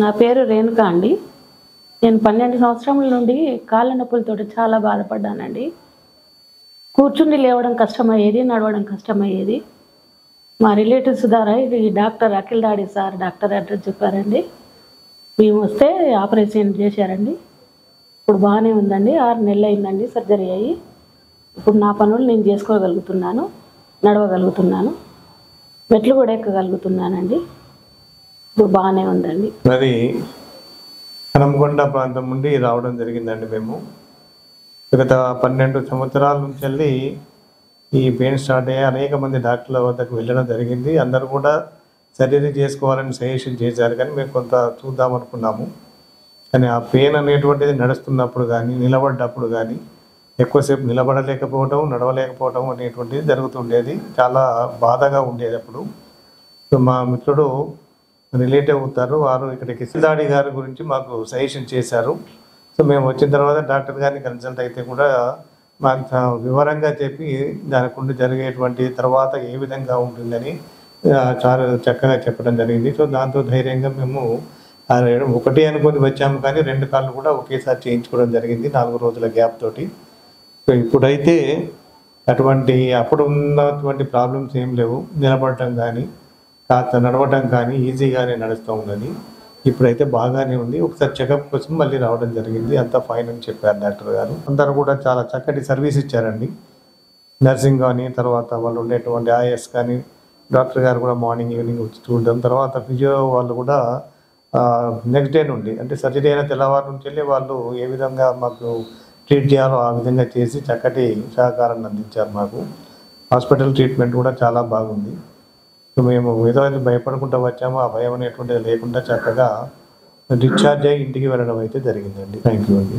నా పేరు రేణుక అండి. నేను 12 సంవత్సరముల నుండి కాళ్ళ నొప్పులతో చాలా బాధపడ్డానండి. కూర్చుని లేవడం కష్టమయ్యేది, నడవడం కష్టమయ్యేది. మా రిలేటివ్స్ ద్వారా ఇది డాక్టర్ అఖిల్ దాడి సార్ డాక్టర్ అడ్రస్ చెప్పారండి. మేము వస్తే ఆపరేషన్ చేశారండి. ఇప్పుడు బాగానే ఉందండి. 6 నెలలు అయిందండి సర్జరీ అయ్యి. ఇప్పుడు నా పనులు నేను చేసుకోగలుగుతున్నాను, నడవగలుగుతున్నాను, మెట్లు కూడా ఎక్కగలుగుతున్నానండి. ఇప్పుడు బాగానే ఉందండి. మరి హనంకొండ ప్రాంతం నుండి రావడం జరిగిందండి. మేము గత 12 సంవత్సరాల నుంచి వెళ్ళి ఈ పెయిన్ స్టార్ట్ అయ్యి అనేక మంది డాక్టర్ల వద్దకు వెళ్ళడం జరిగింది. అందరూ కూడా సర్జరీ చేసుకోవాలని సజెషన్ చేశారు, కానీ మేము కొంత చూద్దాం అనుకున్నాము. కానీ ఆ పెయిన్ అనేటువంటిది నడుస్తున్నప్పుడు కానీ నిలబడ్డప్పుడు కానీ ఎక్కువసేపు నిలబడలేకపోవడం, నడవలేకపోవడం అనేటువంటిది జరుగుతుండేది. చాలా బాధగా ఉండేది. అప్పుడు మా మిత్రుడు రిలేటివ్ అవుతారు, వారు ఇక్కడికి సిద్ధాడి గారి గురించి మాకు సజెషన్ చేశారు. సో మేము వచ్చిన తర్వాత డాక్టర్ గారిని కన్సల్ట్ అయితే కూడా మాకు వివరంగా చెప్పి దానికి ఉండి జరిగేటువంటి తర్వాత ఏ విధంగా ఉంటుందని చాలా చక్కగా చెప్పడం జరిగింది. సో దాంతో ధైర్యంగా మేము ఒకటి అనుకొని వచ్చాము, కానీ 2 కాళ్ళు కూడా ఒకేసారి చేయించుకోవడం జరిగింది 4 రోజుల గ్యాప్ తోటి. సో ఇప్పుడైతే అప్పుడు ఉన్నటువంటి ప్రాబ్లమ్స్ ఏం లేవు. నిలబడటం కానీ కాస్త నడవటం కానీ ఈజీగానే నడుస్తూ ఉన్నది. ఇప్పుడైతే బాగానే ఉంది. ఒకసారి చెకప్ కోసం మళ్ళీ రావడం జరిగింది. అంతా ఫైన్ అని చెప్పారు డాక్టర్ గారు. అందరూ కూడా చాలా చక్కటి సర్వీస్ ఇచ్చారండి. నర్సింగ్ కానీ, తర్వాత వాళ్ళు ఉండేటువంటి ఐఎస్ కానీ, డాక్టర్ గారు కూడా మార్నింగ్ ఈవినింగ్ వచ్చి చూడడం, తర్వాత ఫిజియో వాళ్ళు కూడా నెక్స్ట్ డే నుండి అంటే సర్జరీ అయిన తెల్లవారు నుంచి వెళ్ళి వాళ్ళు ఏ విధంగా మాకు ట్రీట్ చేయాలో ఆ విధంగా చేసి చక్కటి సహకారాన్ని అందించారు మాకు. హాస్పిటల్ ట్రీట్మెంట్ కూడా చాలా బాగుంది. మేము ఏదో భయపడకుండా వచ్చామో ఆ భయం అనేటువంటిది లేకుండా చక్కగా డిశ్చార్జ్ అయ్యి ఇంటికి వెళ్ళడం అయితే జరిగిందండి. థ్యాంక్ యూ అండి.